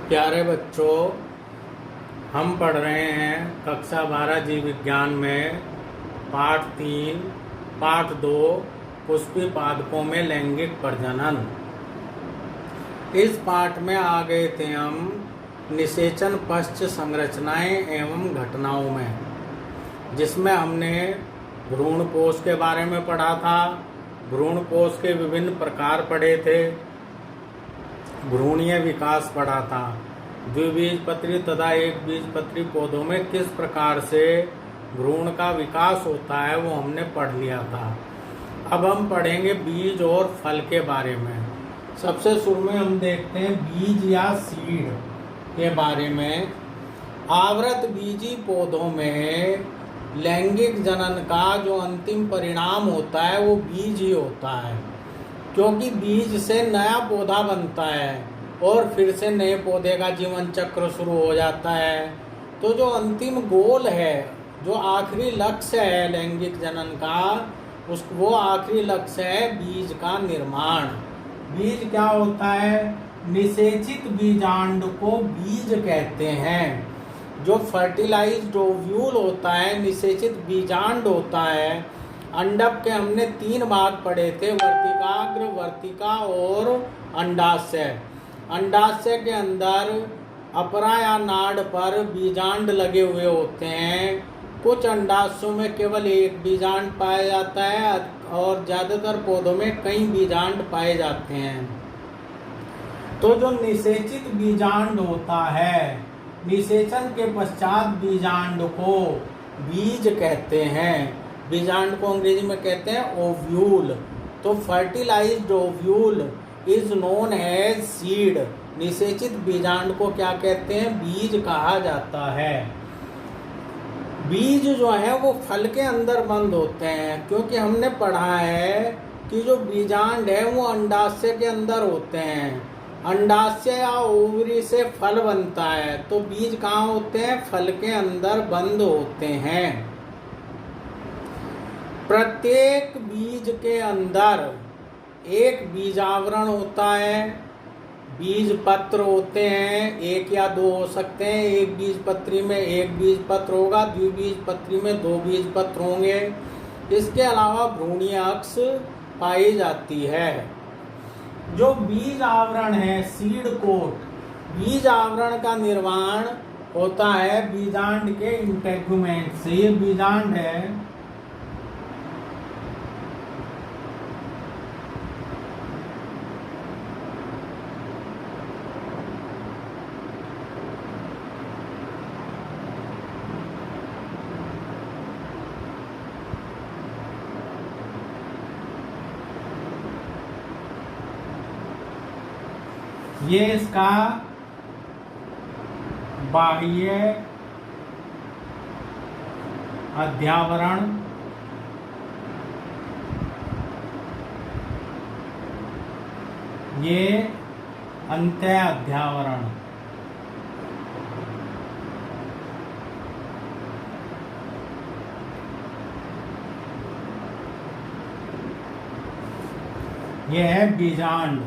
प्यारे बच्चों, हम पढ़ रहे हैं कक्षा 12 जीव विज्ञान में पाठ 3 पाठ 2 पुष्पी पादपों में लैंगिक प्रजनन। इस पाठ में आ गए थे हम निषेचन पश्च संरचनाएं एवं घटनाओं में, जिसमें हमने भ्रूणपोष के बारे में पढ़ा था। भ्रूणपोष के विभिन्न प्रकार पढ़े थे। भ्रूणीय विकास पढ़ा था। द्विबीजपत्री तथा एक बीजपत्री पौधों में किस प्रकार से भ्रूण का विकास होता है वो हमने पढ़ लिया था। अब हम पढ़ेंगे बीज और फल के बारे में। सबसे शुरू में हम देखते हैं बीज या सीड के बारे में। आवृत बीजी पौधों में लैंगिक जनन का जो अंतिम परिणाम होता है वो बीज ही होता है, क्योंकि बीज से नया पौधा बनता है और फिर से नए पौधे का जीवन चक्र शुरू हो जाता है। तो जो अंतिम गोल है, जो आखिरी लक्ष्य है लैंगिक जनन का, वो आखिरी लक्ष्य है बीज का निर्माण। बीज क्या होता है? निषेचित बीजांड को बीज कहते हैं। जो फर्टिलाइज्ड ओव्यूल होता है, निषेचित बीजांड होता है। अंडक के हमने 3 भाग पढ़े थे, वर्तिकाग्र, वर्तिका और अंडाशय। अंडाशय के अंदर अपरा या नाड़ पर बीजांड लगे हुए होते हैं। कुछ अंडाशयों में केवल एक बीजांड पाया जाता है और ज़्यादातर पौधों में कई बीजांड पाए जाते हैं। तो जो निषेचित बीजांड होता है, निषेचन के पश्चात बीजांड को बीज कहते हैं। बीजांड को अंग्रेजी में कहते हैं ओव्यूल। तो fertilised ovule is known as seed. निषेचित बीजांड को क्या कहते हैं? बीज कहा जाता है। बीज जो है वो फल के अंदर बंद होते हैं, क्योंकि हमने पढ़ा है कि जो बीजांड है वो अंडाशय के अंदर होते हैं। अंडाशय या ओवरी से फल बनता है, तो बीज कहाँ होते हैं? फल के अंदर बंद होते हैं। प्रत्येक बीज के अंदर एक बीजावरण होता है। बीज पत्र होते हैं, 1 या 2 हो सकते हैं। एक बीजपत्री में 1 बीजपत्र होगा, द्विबीजपत्री में 2 बीजपत्र होंगे। इसके अलावा भ्रूणीय अक्ष पाई जाती है। जो बीज आवरण है, सीड कोट, बीज आवरण का निर्माण होता है बीजांड के इंटेगुमेंट से। ये बीजांड है, ये इसका बाह्य अध्यावरण, ये अंत्य अध्यावरण। ये है बीजांड।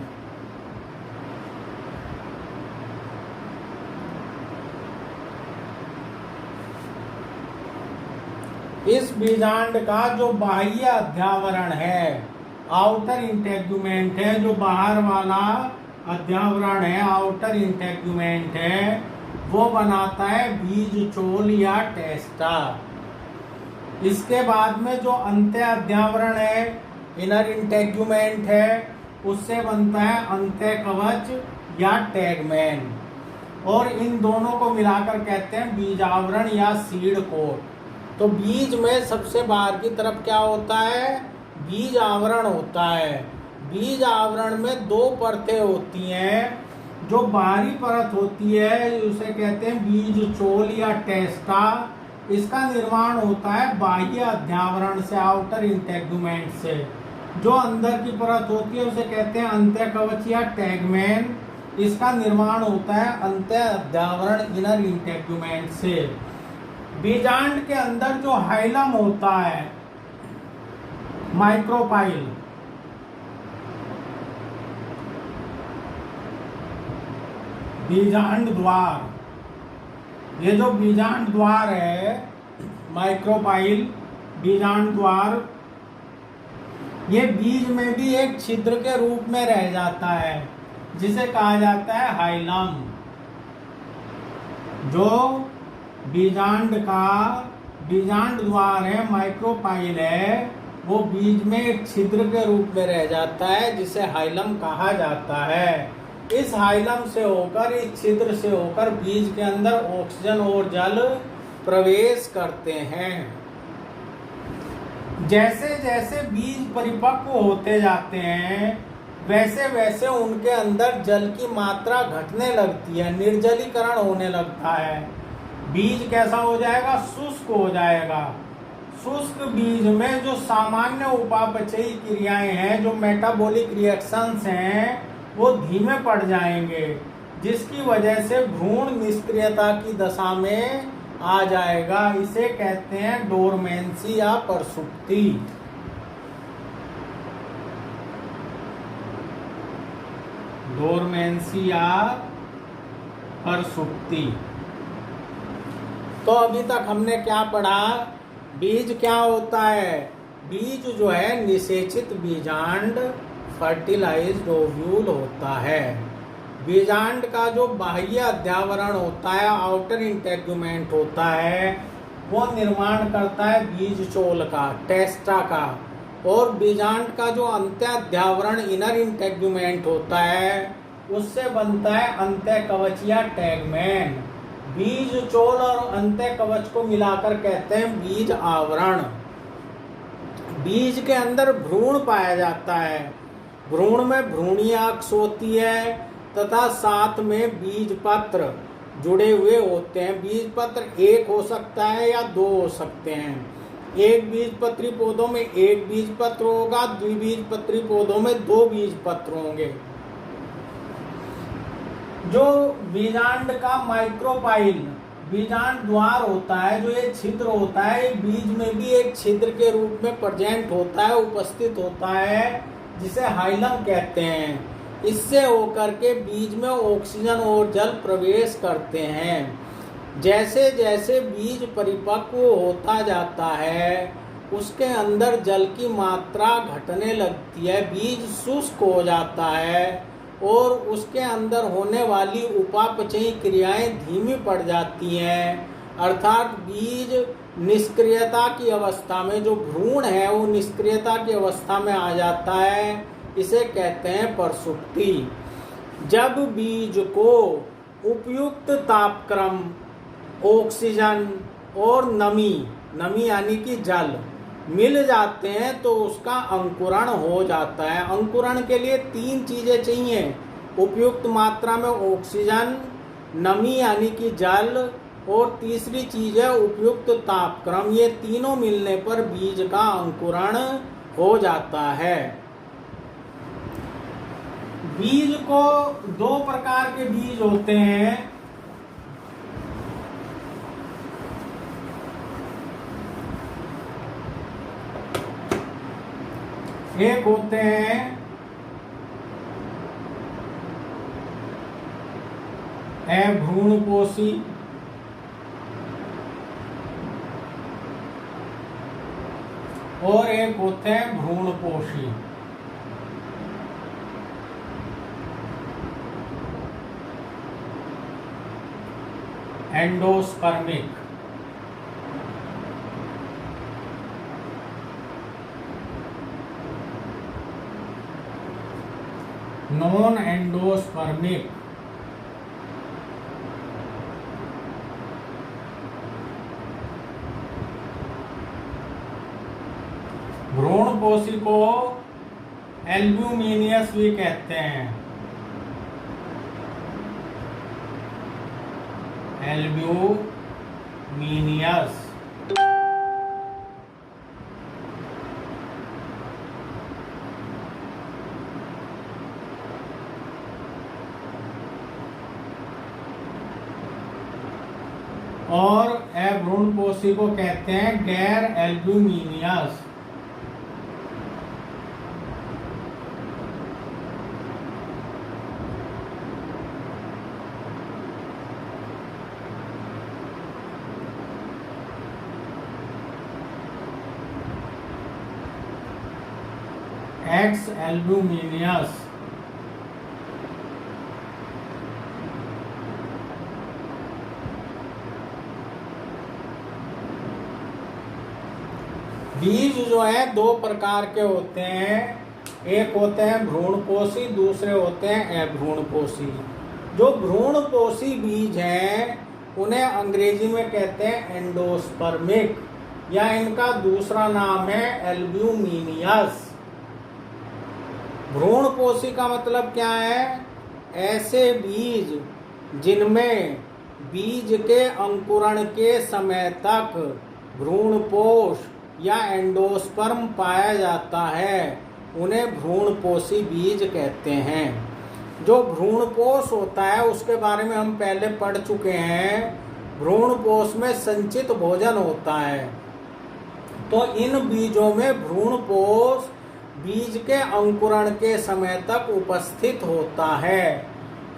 इस बीजांड का जो बाह्य अध्यावरण है, आउटर इंटेगुमेंट है, जो बाहर वाला अध्यावरण है, आउटर इंटेगुमेंट है, वो बनाता है बीज चोल या टेस्टा। इसके बाद में जो अंत्य अध्यावरण है, इनर इंटेगुमेंट है, उससे बनता है अंत्य कवच या टैगमैन। और इन दोनों को मिलाकर कहते हैं बीजावरण या सीड कोट। तो बीज में सबसे बाहर की तरफ क्या होता है? बीज आवरण होता है। बीज आवरण में 2 परतें होती हैं। जो बाहरी परत होती है उसे कहते हैं बीज चोल या टेस्टा। इसका निर्माण होता है बाह्य अध्यावरण से, आउटर इंटेगुमेंट से। जो अंदर की परत होती है उसे कहते हैं अंत्य कवच या टैगमैन। इसका निर्माण होता है अंत्य अध्यावरण, इनर इंटेगुमेंट से। बीजांड के अंदर जो हाइलम होता है, माइक्रोपाइल, बीजांड द्वार, ये जो बीजांड द्वार है, माइक्रोपाइल बीजांड द्वार, ये बीज में भी एक छिद्र के रूप में रह जाता है जिसे कहा जाता है हाइलम। जो बीजांड द्वार है, माइक्रोपाइल है, वो बीज में एक छिद्र के रूप में रह जाता है जिसे हाइलम कहा जाता है। इस हाइलम से होकर, इस छिद्र से होकर बीज के अंदर ऑक्सीजन और जल प्रवेश करते हैं। जैसे जैसे बीज परिपक्व होते जाते हैं, वैसे वैसे उनके अंदर जल की मात्रा घटने लगती है, निर्जलीकरण होने लगता है। बीज कैसा हो जाएगा? शुष्क हो जाएगा। शुष्क बीज में जो सामान्य उपापचयी क्रियाएं हैं, जो मेटाबॉलिक रिएक्शंस हैं, वो धीमे पड़ जाएंगे, जिसकी वजह से भ्रूण निष्क्रियता की दशा में आ जाएगा। इसे कहते हैं डोरमेंसी या प्रसुप्ति। डोरमेंसी या प्रसुप्ति। तो अभी तक हमने क्या पढ़ा? बीज क्या होता है? बीज जो है निषेचित बीजांड, फर्टिलाइज्ड ओव्यूल होता है। बीजांड का जो बाह्य अध्यावरण होता है, आउटर इंटेग्यूमेंट होता है, वो निर्माण करता है बीज चोल का, टेस्टा का। और बीजांड का जो अंत्याध्यावरण, इनर इंटेग्यूमेंट होता है, उससे बनता है अंत्य कवच या टैगमेन। बीज चोल और अंत्य कवच को मिलाकर कहते हैं बीज आवरण। बीज के अंदर भ्रूण पाया जाता है। भ्रूण में भ्रूणीय अक्ष होती है तथा साथ में बीज पत्र जुड़े हुए होते हैं। बीज पत्र एक हो सकता है या दो हो सकते हैं। एक बीजपत्री पौधों में एक बीज पत्र होगा, द्विबीजपत्री पौधों में दो बीज पत्र होंगे। जो बीजांड का माइक्रोपाइल बीजांड द्वार होता है, जो ये छिद्र होता है, बीज में भी एक छिद्र के रूप में प्रेजेंट होता है, उपस्थित होता है, जिसे हाइलम कहते हैं। इससे होकर के बीज में ऑक्सीजन और जल प्रवेश करते हैं। जैसे जैसे बीज परिपक्व होता जाता है, उसके अंदर जल की मात्रा घटने लगती है, बीज शुष्क हो जाता है और उसके अंदर होने वाली उपापचयी क्रियाएं धीमी पड़ जाती हैं। अर्थात बीज निष्क्रियता की अवस्था में, जो भ्रूण है वो निष्क्रियता की अवस्था में आ जाता है। इसे कहते हैं प्रसुप्ति। जब बीज को उपयुक्त तापक्रम, ऑक्सीजन और नमी यानी कि जल मिल जाते हैं तो उसका अंकुरण हो जाता है। अंकुरण के लिए तीन चीजें चाहिए: उपयुक्त मात्रा में ऑक्सीजन, नमी यानी कि जल, और तीसरी चीज है उपयुक्त तापक्रम। ये तीनों मिलने पर बीज का अंकुरण हो जाता है। बीज को दो प्रकार के बीज होते हैं। एक होते हैं अभ्रूणपोषी, और एक होते हैं भ्रूणपोषी। एंडोस्पर्मिक। Non endospermic. भ्रूणपोषी को एल्ब्यूमिनियस भी कहते हैं। एल्ब्यूमिनियस। और अभ्रूणपोषी को कहते हैं गैर एल्ब्यूमिनियस। X albuminous. बीज जो है दो प्रकार के होते हैं, एक होते हैं भ्रूणपोषी, दूसरे होते हैं अभ्रूणपोषी। जो भ्रूणपोषी बीज हैं उन्हें अंग्रेजी में कहते हैं एंडोस्पर्मिक, या इनका दूसरा नाम है एल्ब्यूमिनियस। भ्रूणपोषी का मतलब क्या है? ऐसे बीज जिनमें बीज के अंकुरण के समय तक भ्रूणपोष या एंडोस्पर्म पाया जाता है, उन्हें भ्रूणपोषी बीज कहते हैं। जो भ्रूणपोष होता है उसके बारे में हम पहले पढ़ चुके हैं। भ्रूणपोष में संचित भोजन होता है, तो इन बीजों में भ्रूणपोष बीज के अंकुरण के समय तक उपस्थित होता है।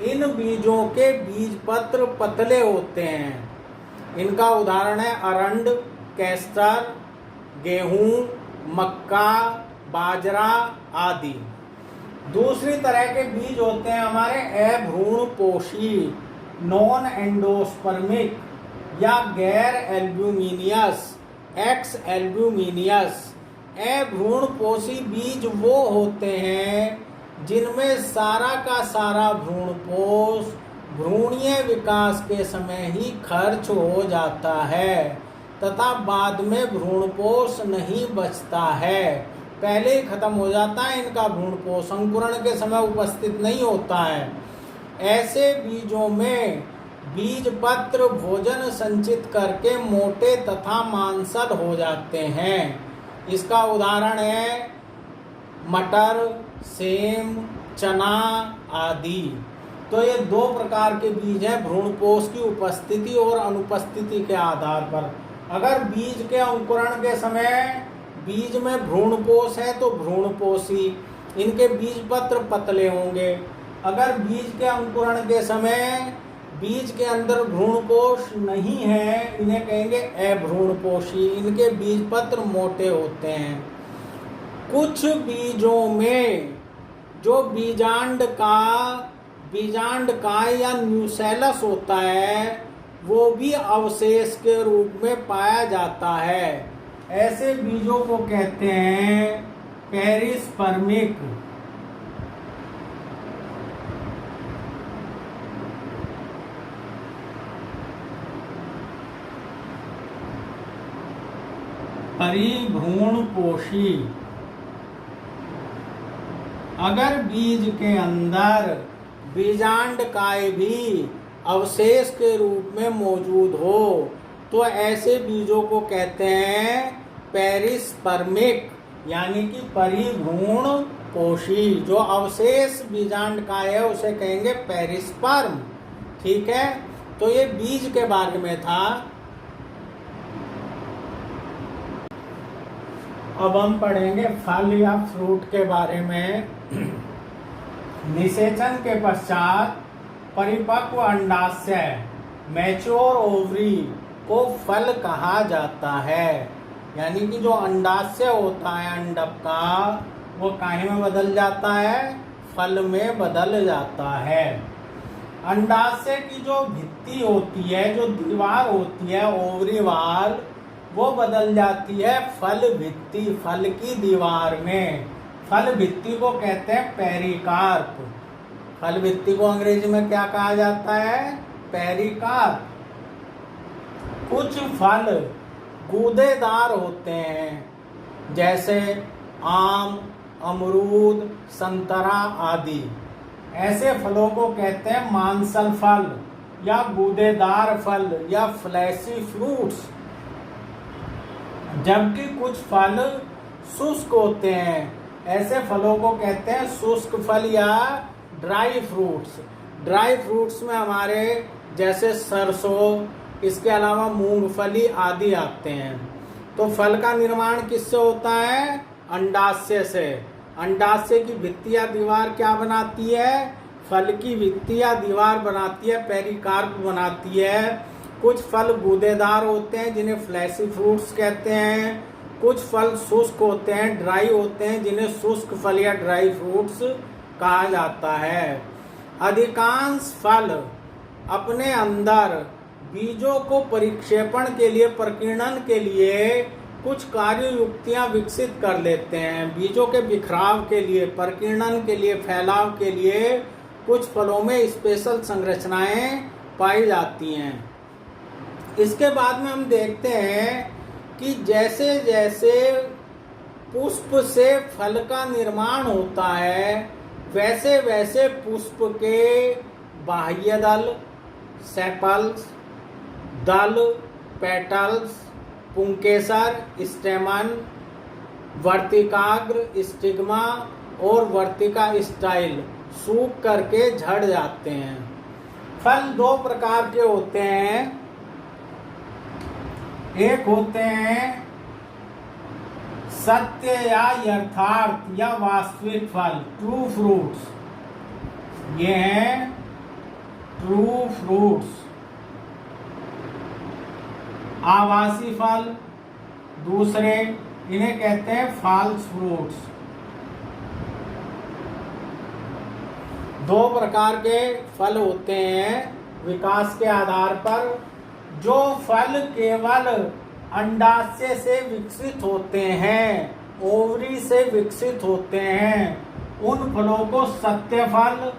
इन बीजों के बीजपत्र पतले होते हैं। इनका उदाहरण है अरंड, कैस्टर, गेहूं, मक्का, बाजरा आदि। दूसरी तरह के बीज होते हैं हमारे अभ्रूणपोषी, नॉन एंडोस्पर्मिक या गैर एल्ब्यूमिनियस, एक्स एल्ब्यूमिनियस। अभ्रूणपोषी बीज वो होते हैं जिनमें सारा का सारा भ्रूणपोष भ्रूणीय विकास के समय ही खर्च हो जाता है तथा बाद में भ्रूणपोष नहीं बचता है, पहले ही खत्म हो जाता है इनका भ्रूणपोष, अंकुरण के समय उपस्थित नहीं होता है। ऐसे बीजों में बीजपत्र भोजन संचित करके मोटे तथा मांसल हो जाते हैं। इसका उदाहरण है मटर, सेम, चना आदि। तो ये दो प्रकार के बीज हैं भ्रूणपोष की उपस्थिति और अनुपस्थिति के आधार पर। अगर बीज के अंकुरण के समय बीज में भ्रूणपोष है तो भ्रूणपोषी, इनके बीजपत्र पतले होंगे। अगर बीज के अंकुरण के समय बीज के अंदर भ्रूणपोष नहीं है, इन्हें कहेंगे अभ्रूणपोषी, इनके बीजपत्र मोटे होते हैं। कुछ बीजों में जो बीजांडकाय या न्यूसेलस होता है वो भी अवशेष के रूप में पाया जाता है। ऐसे बीजों को कहते हैं पेरिस्पर्मिक। परिभ्रूणपोषी। अगर बीज के अंदर बीजांडकाय भी अवशेष के रूप में मौजूद हो तो ऐसे बीजों को कहते हैं पेरिस्पर्मिक, यानी कि परिभ्रूणपोषी। जो अवशेष बीजांडकाय है उसे कहेंगे पेरिस्पर्म। ठीक है, तो ये बीज के बारे में था। अब हम पढ़ेंगे फल या फ्रूट के बारे में। निषेचन के पश्चात परिपक्व अंडाशय, मैच्योर ओवरी को फल कहा जाता है। यानी कि जो अंडाशय होता है अंडक का, वो काहे में बदल जाता है? फल में बदल जाता है। अंडाशय की जो भित्ति होती है, जो दीवार होती है ओवरी वाल, वो बदल जाती है फल भित्ति, फल की दीवार में। फल भित्ति को कहते हैं पेरिकार्प। फल भित्ति को अंग्रेजी में क्या कहा जाता है? पेरिकार्प। कुछ फल गूदेदार होते हैं, जैसे आम, अमरूद, संतरा आदि। ऐसे फलों को कहते हैं मांसल फल या गूदेदार फल या फ्लैशी फ्रूट्स। जबकि कुछ फल शुष्क होते हैं, ऐसे फलों को कहते हैं शुष्क फल या ड्राई फ्रूट्स। ड्राई फ्रूट्स में हमारे जैसे सरसों, इसके अलावा मूंगफली आदि आते हैं। तो फल का निर्माण किससे होता है? अंडाशय से। अंडाशय की भित्ति या दीवार क्या बनाती है? फल की भित्ति या दीवार बनाती है, पेरिकार्प बनाती है। कुछ फल गूदेदार होते हैं जिन्हें फ्लैशी फ्रूट्स कहते हैं। कुछ फल शुष्क होते हैं, ड्राई होते हैं, जिन्हें शुष्क फल या ड्राई फ्रूट्स कहा जाता है। अधिकांश फल अपने अंदर बीजों को परिक्षेपण के लिए, प्रकीर्णन के लिए कुछ कार्य युक्तियां विकसित कर लेते हैं। बीजों के बिखराव के लिए, प्रकीर्णन के लिए, फैलाव के लिए कुछ फलों में स्पेशल संरचनाएं पाई जाती हैं। इसके बाद में हम देखते हैं कि जैसे जैसे पुष्प से फल का निर्माण होता है, वैसे वैसे पुष्प के बाह्य दल, सेपल्स, दल, पेटल्स, पुंकेसर, स्टेमन, वर्तिकाग्र, स्टिग्मा और वर्तिका स्टाइल सूख करके झड़ जाते हैं। फल दो प्रकार के होते हैं। एक होते हैं सत्य या यथार्थ या वास्तविक फल, ट्रू फ्रूट्स। ये हैं ट्रू फ्रूट्स। आभासी फल दूसरे, इन्हें कहते हैं फॉल्स फ्रूट्स। दो प्रकार के फल होते हैं विकास के आधार पर। जो फल केवल अंडाशय से विकसित होते हैं, ओवरी से विकसित होते हैं, उन फलों को सत्य फल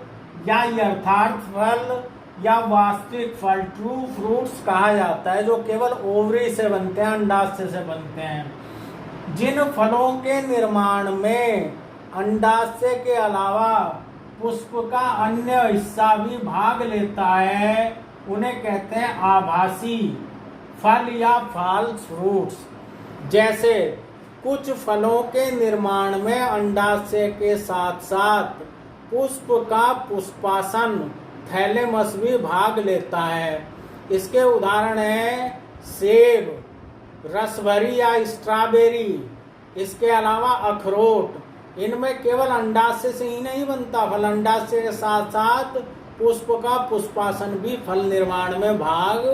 या यथार्थ फल या वास्तविक फल, ट्रू फ्रूट्स कहा जाता है, जो केवल ओवरी से बनते हैं, अंडाशय से बनते हैं। जिन फलों के निर्माण में अंडाशय के अलावा पुष्प का अन्य हिस्सा भी भाग लेता है, उन्हें कहते हैं आभासी फल या फॉल्स फ्रूट्स। जैसे कुछ फलों के निर्माण में अंडाशय के साथ साथ पुष्प का पुष्पासन, थैलेमस भी भाग लेता है। इसके उदाहरण हैं सेब, रसभरी या स्ट्रॉबेरी। इसके अलावा अखरोट। इनमें केवल अंडाशय से ही नहीं बनता फल, अंडाशय के साथ साथ पुष्प का पुष्पासन भी फल निर्माण में भाग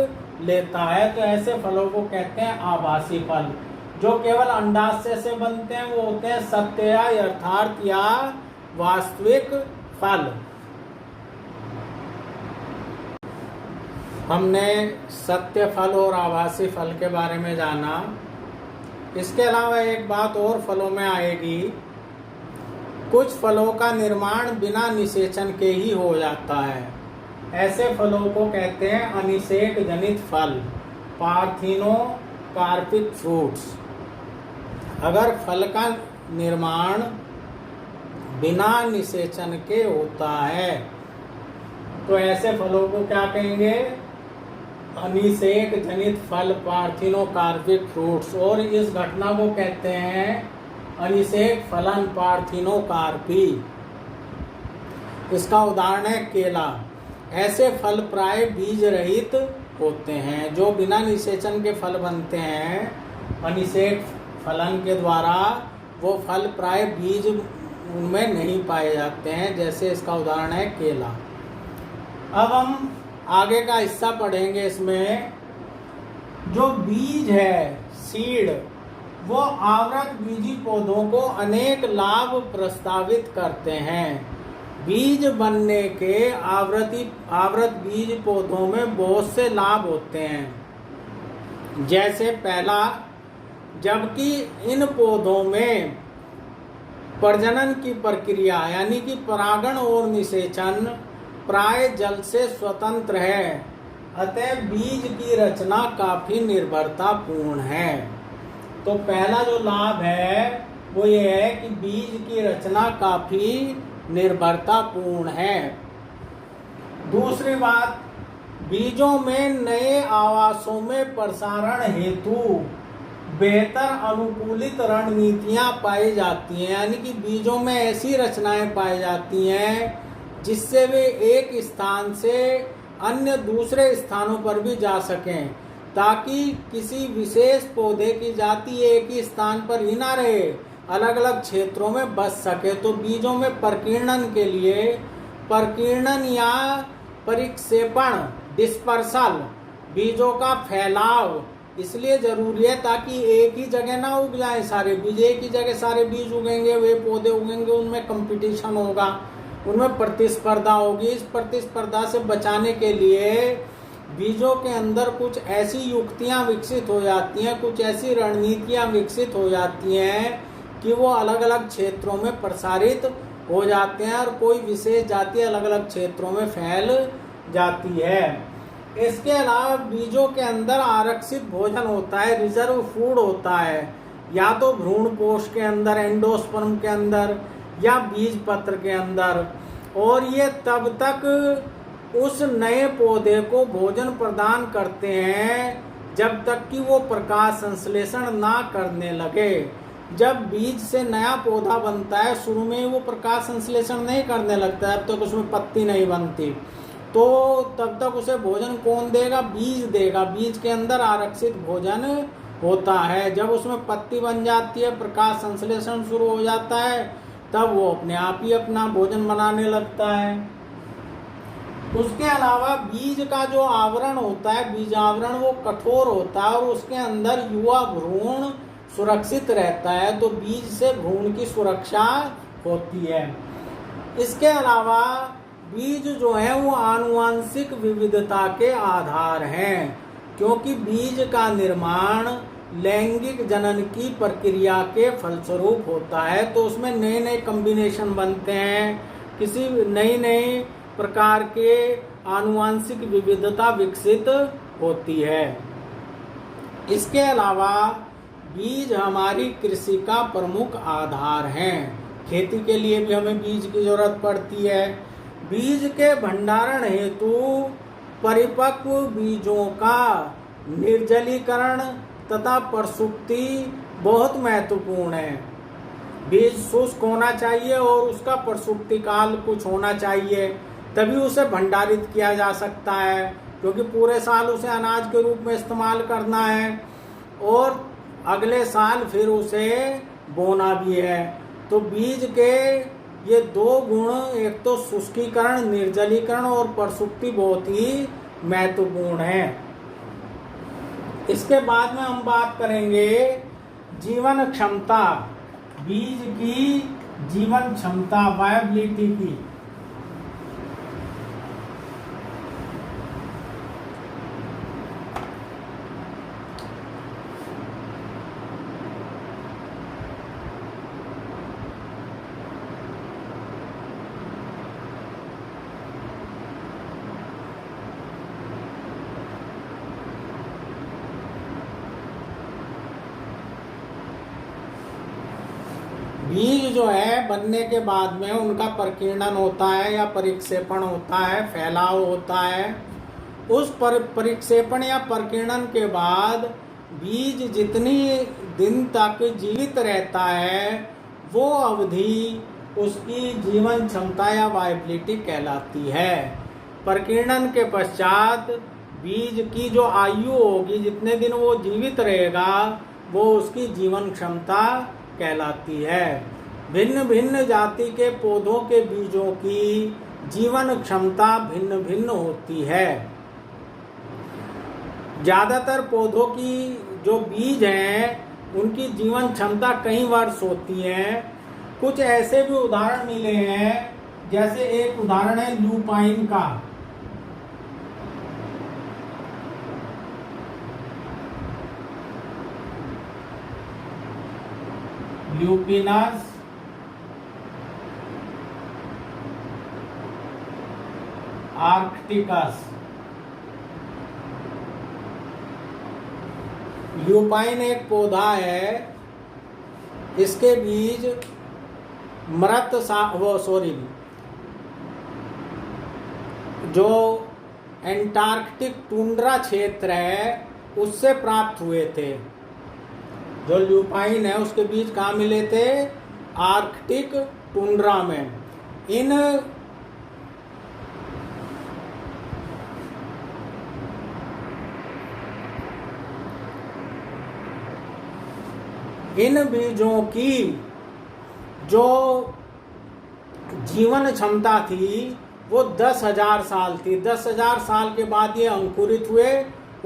लेता है। तो ऐसे फलों को कहते हैं आभासी फल। जो केवल अंडाशय से बनते हैं वो होते हैं सत्य या यथार्थ या वास्तविक फल। हमने सत्य फल और आभासी फल के बारे में जाना। इसके अलावा एक बात और फलों में आएगी, कुछ फलों का निर्माण बिना निषेचन के ही हो जाता है। ऐसे फलों को कहते हैं अनिषेक जनित फल, पार्थिनोकार्पिक फ्रूट्स। अगर फल का निर्माण बिना निषेचन के होता है तो ऐसे फलों को क्या कहेंगे? अनिषेक जनित फल, पार्थिनोकार्पिक फ्रूट्स। और इस घटना को कहते हैं अनिषेक फलन, पार्थिनोकार्पी। इसका उदाहरण है केला। ऐसे फल प्राय बीज रहित होते हैं। जो बिना निषेचन के फल बनते हैं अनिषेक फलन के द्वारा, वो फल प्राय बीज उनमें नहीं पाए जाते हैं। जैसे इसका उदाहरण है केला। अब हम आगे का हिस्सा पढ़ेंगे। इसमें जो बीज है, सीड, वो आवृत बीजी पौधों को अनेक लाभ प्रस्तावित करते हैं। बीज बनने के आवृत बीज पौधों में बहुत से लाभ होते हैं। जैसे पहला, जबकि इन पौधों में प्रजनन की प्रक्रिया यानी कि परागण और निषेचन प्राय जल से स्वतंत्र है, अतः बीज की रचना काफी निर्भरतापूर्ण है। तो पहला जो लाभ है वो ये है कि बीज की रचना काफी निर्भरतापूर्ण है। दूसरी बात, बीजों में नए आवासों में प्रसारण हेतु बेहतर अनुकूलित रणनीतियां पाई जाती हैं। यानी कि बीजों में ऐसी रचनाएं पाई जाती हैं जिससे वे एक स्थान से अन्य दूसरे स्थानों पर भी जा सकें, ताकि किसी विशेष पौधे की जाति एक ही स्थान पर ही ना रहे, अलग अलग क्षेत्रों में बच सके। तो बीजों में प्रकीर्णन के लिए प्रकीर्णन या परिक्षेपण, डिस्पर्सल, बीजों का फैलाव इसलिए जरूरी है ताकि एक ही जगह ना उग जाए सारे बीज। एक ही जगह सारे बीज उगेंगे, वे पौधे उगेंगे, उनमें कंपटीशन होगा, उनमें प्रतिस्पर्धा होगी। इस प्रतिस्पर्धा से बचाने के लिए बीजों के अंदर कुछ ऐसी युक्तियां विकसित हो जाती हैं, कुछ ऐसी रणनीतियां विकसित हो जाती हैं कि वो अलग अलग क्षेत्रों में प्रसारित हो जाते हैं और कोई विशेष जाति अलग अलग क्षेत्रों में फैल जाती है। इसके अलावा बीजों के अंदर आरक्षित भोजन होता है, रिजर्व फूड होता है, या तो भ्रूण कोश के अंदर, एंडोस्पर्म के अंदर, या बीज पत्र के अंदर। और ये तब तक उस नए पौधे को भोजन प्रदान करते हैं जब तक कि वो प्रकाश संश्लेषण ना करने लगे। जब बीज से नया पौधा बनता है, शुरू में वो प्रकाश संश्लेषण नहीं करने लगता है, अब तक उसमें पत्ती नहीं बनती, तो तब तक उसे भोजन कौन देगा? बीज देगा। बीज के अंदर आरक्षित भोजन होता है। जब उसमें पत्ती बन जाती है, प्रकाश संश्लेषण शुरू हो जाता है, तब वो अपने आप ही अपना भोजन बनाने लगता है। उसके अलावा बीज का जो आवरण होता है, बीज आवरण, वो कठोर होता है और उसके अंदर युवा भ्रूण सुरक्षित रहता है, तो बीज से भ्रूण की सुरक्षा होती है। इसके अलावा बीज जो है वो आनुवंशिक विविधता के आधार हैं, क्योंकि बीज का निर्माण लैंगिक जनन की प्रक्रिया के फलस्वरूप होता है, तो उसमें नए नए कॉम्बिनेशन बनते हैं, किसी नई नई प्रकार के आनुवंशिक विविधता विकसित होती है। इसके अलावा बीज हमारी कृषि का प्रमुख आधार हैं। खेती के लिए भी हमें बीज की जरूरत पड़ती है। बीज के भंडारण हेतु परिपक्व बीजों का निर्जलीकरण तथा प्रसुप्ति बहुत महत्वपूर्ण है। बीज शुष्क होना चाहिए और उसका प्रसुप्ति काल कुछ होना चाहिए, तभी उसे भंडारित किया जा सकता है, क्योंकि पूरे साल उसे अनाज के रूप में इस्तेमाल करना है और अगले साल फिर उसे बोना भी है। तो बीज के ये दो गुण, एक तो शुष्कीकरण, निर्जलीकरण और प्रसुप्ति, बहुत ही महत्वपूर्ण है। इसके बाद में हम बात करेंगे जीवन क्षमता, बीज की जीवन क्षमता, वायबिलिटी की। बीज जो है बनने के बाद में उनका प्रकीर्णन होता है या परिक्षेपण होता है, फैलाव होता है। उस परिक्षेपण या प्रकीर्णन के बाद बीज जितनी दिन तक जीवित रहता है, वो अवधि उसकी जीवन क्षमता या वायबिलिटी कहलाती है। प्रकीर्णन के पश्चात बीज की जो आयु होगी, जितने दिन वो जीवित रहेगा, वो उसकी जीवन क्षमता कहलाती है। भिन्न भिन्न जाति के पौधों के बीजों की जीवन क्षमता भिन्न भिन्न होती है। ज्यादातर पौधों की जो बीज हैं, उनकी जीवन क्षमता कई वर्ष होती है। कुछ ऐसे भी उदाहरण मिले हैं, जैसे एक उदाहरण है ल्यूपाइन का। Lupinus arcticus. ल्यूपाइन एक पौधा है, इसके बीज जो एंटार्कटिक टुंड्रा क्षेत्र है उससे प्राप्त हुए थे। जो ल्यूपाइन है उसके बीज कहाँ मिले थे? आर्कटिक टुंड्रा में। इन बीजों की जो जीवन क्षमता थी वो 10,000 साल थी। 10,000 साल के बाद ये अंकुरित हुए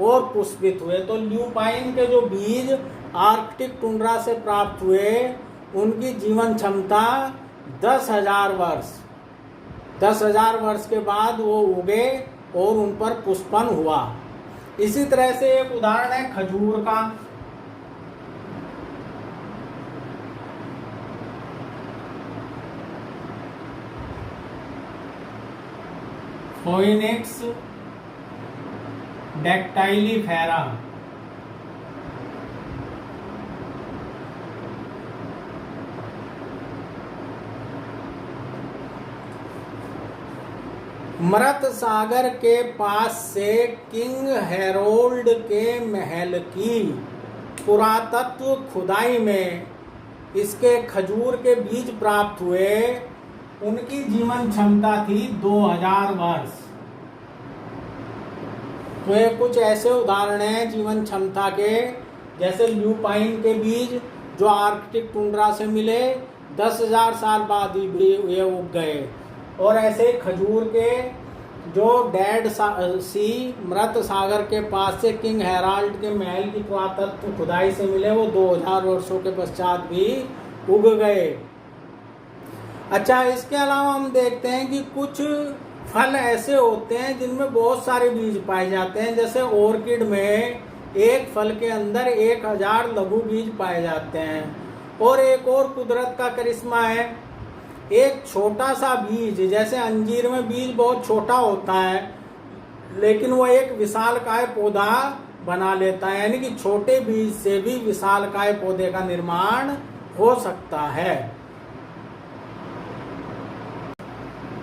और पुष्पित हुए। तो ल्यूपाइन के जो बीज आर्कटिक टुंड्रा से प्राप्त हुए उनकी जीवन क्षमता 10,000 वर्ष, 10,000 वर्ष के बाद वो उगे और उन पर पुष्पन हुआ। इसी तरह से एक उदाहरण है खजूर का। फोइनिक्स डैक्टाइलीफेरा। मृत सागर के पास से किंग हेरोल्ड के महल की पुरातत्व खुदाई में इसके खजूर के बीज प्राप्त हुए। उनकी जीवन क्षमता थी 2,000 वर्ष। तो ये कुछ ऐसे उदाहरण हैं जीवन क्षमता के, जैसे ल्यूपाइन के बीज जो आर्कटिक टुंड्रा से मिले 10,000 साल बाद ही ये उग गए, और ऐसे खजूर के जो डेड सी मृत सागर के पास से किंग हेराल्ड के महल की पुरातत्व खुदाई से मिले वो 2,000 वर्षों के पश्चात भी उग गए। अच्छा, इसके अलावा हम देखते हैं कि कुछ फल ऐसे होते हैं जिनमें बहुत सारे बीज पाए जाते हैं। जैसे ऑर्किड में एक फल के अंदर 1,000 लघु बीज पाए जाते हैं। और एक और कुदरत का करिश्मा है, एक छोटा सा बीज, जैसे अंजीर में बीज बहुत छोटा होता है लेकिन वो एक विशालकाय पौधा बना लेता है, यानी कि छोटे बीज से भी विशालकाय पौधे का निर्माण हो सकता है।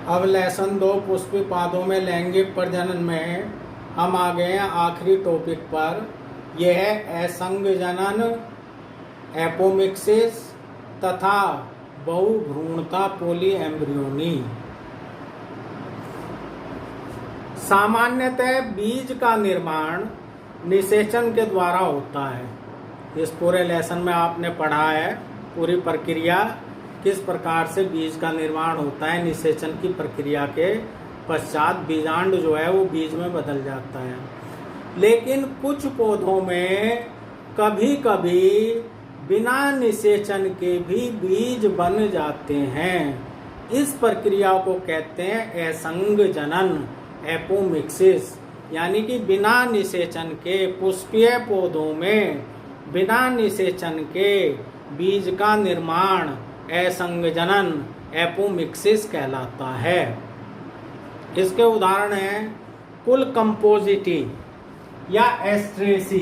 अब लेसन 2 पुष्पी पादों में लैंगिक प्रजनन में हम आ गए हैं आखिरी टॉपिक पर। यह है असंगजनन, एपोमिक्सिस तथा बहुभ्रूणता पोली एम्ब्रियोनी। सामान्यतः बीज का निर्माण निषेचन के द्वारा होता है। इस पूरे लेसन में आपने पढ़ा है पूरी प्रक्रिया, किस प्रकार से बीज का निर्माण होता है। निषेचन की प्रक्रिया के पश्चात बीजांड जो है वो बीज में बदल जाता है। लेकिन कुछ पौधों में कभी कभी बिना निषेचन के भी बीज बन जाते हैं। इस प्रक्रिया को कहते हैं असंगजनन, एपोमिक्सिस, यानी कि बिना निषेचन के पुष्पीय पौधों में बिना निषेचन के बीज का निर्माण असंगजनन, एपोमिक्सिस कहलाता है। इसके उदाहरण हैं कुल कंपोजिटी या एस्ट्रेसी,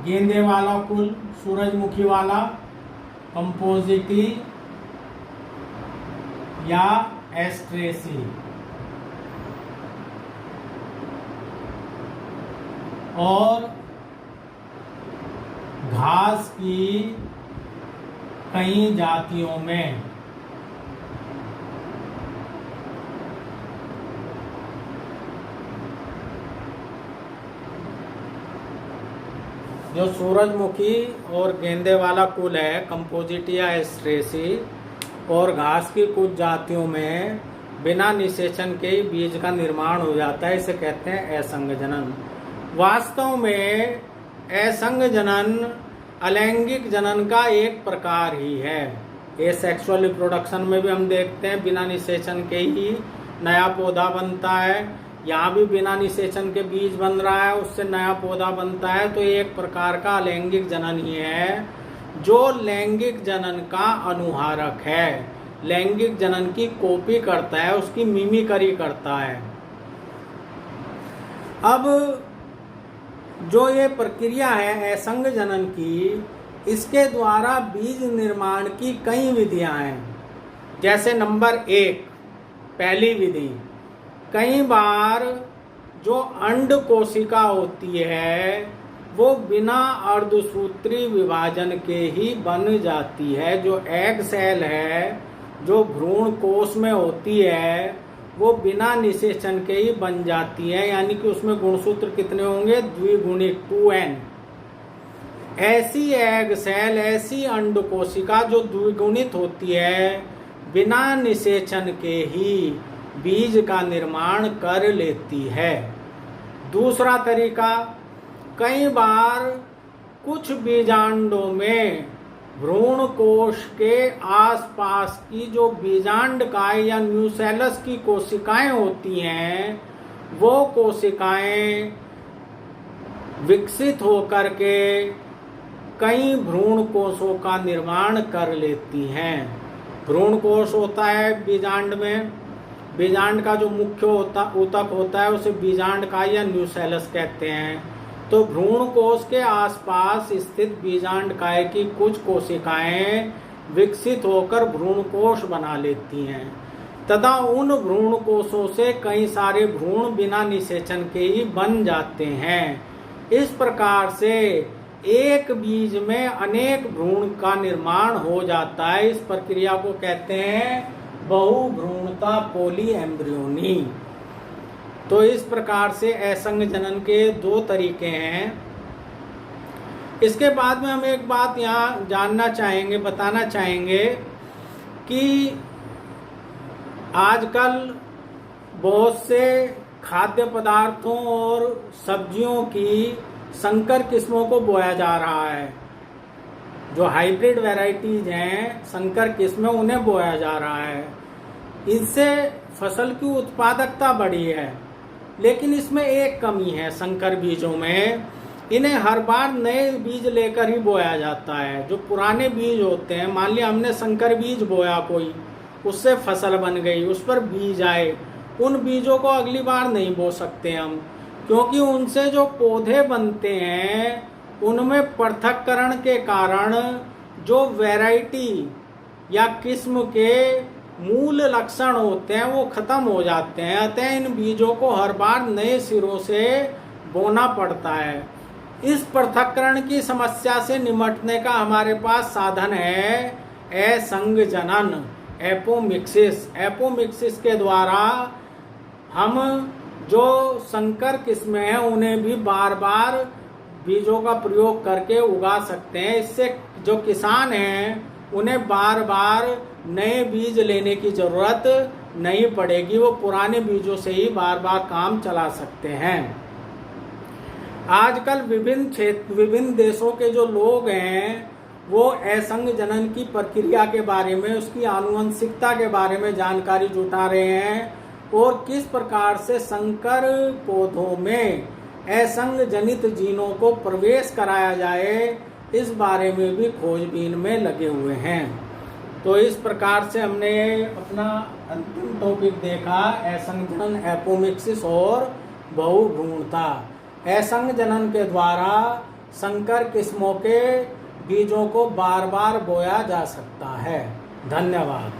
गेंदे वाला कुल, सूरजमुखी वाला, कंपोजिटी या एस्ट्रेसी। और घास की कई जातियों में जो सूरजमुखी और गेंदे वाला कुल है, कंपोजिटिया एस्ट्रेसी, और घास की कुछ जातियों में बिना निषेचन के ही बीज का निर्माण हो जाता है। इसे कहते हैं असंगजनन। वास्तव में असंगजनन अलैंगिक जनन का एक प्रकार ही है। ये सेक्सुअल रिप्रोडक्शन में भी हम देखते हैं बिना निषेचन के ही नया पौधा बनता है। यहाँ भी बिना निषेचन के बीज बन रहा है, उससे नया पौधा बनता है। तो ये एक प्रकार का अलैंगिक जनन ही है जो लैंगिक जनन का अनुहारक है, लैंगिक जनन की कॉपी करता है, उसकी मिमिक्री करता है। अब जो ये प्रक्रिया है असंग जनन की, इसके द्वारा बीज निर्माण की कई विधियां हैं। जैसे नंबर 1, पहली विधि, कई बार जो अंड कोशिका होती है वो बिना अर्धसूत्री विभाजन के ही बन जाती है। जो एग सेल है, जो भ्रूण कोश में होती है, वो बिना निषेचन के ही बन जाती है, यानी कि उसमें गुणसूत्र कितने होंगे, द्विगुणित 2n। ऐसी एग सेल, ऐसी अंड कोशिका जो द्विगुणित होती है, बिना निषेचन के ही बीज का निर्माण कर लेती है। दूसरा तरीका, कई बार कुछ बीजांडों में भ्रूण कोश के आसपास की जो बीजांडकाय या न्यूसेलस की कोशिकाएं होती हैं, वो कोशिकाएं विकसित होकर के कई भ्रूण कोशों का निर्माण कर लेती हैं। भ्रूण कोश होता है बीजांड में, बीजांड का जो मुख्य ऊतक होता है उसे बीजांडकाय या न्यूसेलस कहते हैं। तो भ्रूण कोश के आसपास स्थित बीजांडकाय की कुछ कोशिकाएं विकसित होकर भ्रूण कोश बना लेती हैं तथा उन भ्रूण कोशों से कई सारे भ्रूण बिना निषेचन के ही बन जाते हैं। इस प्रकार से एक बीज में अनेक भ्रूण का निर्माण हो जाता है। इस प्रक्रिया को कहते हैं बहुभ्रूणता, पॉली एम्ब्रियोनी। तो इस प्रकार से असंग जनन के 2 तरीके हैं। इसके बाद में हम एक बात यहाँ जानना चाहेंगे, बताना चाहेंगे कि आजकल बहुत से खाद्य पदार्थों और सब्जियों की संकर किस्मों को बोया जा रहा है। जो हाइब्रिड वैरायटीज हैं, संकर किस्में, उन्हें बोया जा रहा है। इससे फसल की उत्पादकता बढ़ी है, लेकिन इसमें एक कमी है संकर बीजों में, इन्हें हर बार नए बीज लेकर ही बोया जाता है। जो पुराने बीज होते हैं, मान लिया हमने संकर बीज बोया कोई, उससे फसल बन गई, उस पर बीज आए, उन बीजों को अगली बार नहीं बो सकते हम, क्योंकि उनसे जो पौधे बनते हैं उनमें पृथक्करण के कारण जो वैरायटी या किस्म के मूल लक्षण होते हैं वो खत्म हो जाते हैं। अतः इन बीजों को हर बार नए सिरों से बोना पड़ता है। इस पृथक्करण की समस्या से निपटने का हमारे पास साधन है असंग जनन, एपोमिक्सिस। एपोमिक्सिस के द्वारा हम जो संकर किस्में हैं उन्हें भी बार बार बीजों का प्रयोग करके उगा सकते हैं। इससे जो किसान हैं उन्हें बार बार नए बीज लेने की जरूरत नहीं पड़ेगी, वो पुराने बीजों से ही बार बार काम चला सकते हैं। आजकल विभिन्न देशों के जो लोग हैं वो असंग जनन की प्रक्रिया के बारे में, उसकी आनुवंशिकता के बारे में जानकारी जुटा रहे हैं और किस प्रकार से संकर पौधों में असंग जनित जीनों को प्रवेश कराया जाए, इस बारे में भी खोजबीन में लगे हुए हैं। तो इस प्रकार से हमने अपना अंतिम टॉपिक देखा, असंग जनन, एपोमिक्सिस और बहुभ्रूणता। असंग जनन के द्वारा संकर किस्मों के बीजों को बार बार बोया जा सकता है। धन्यवाद।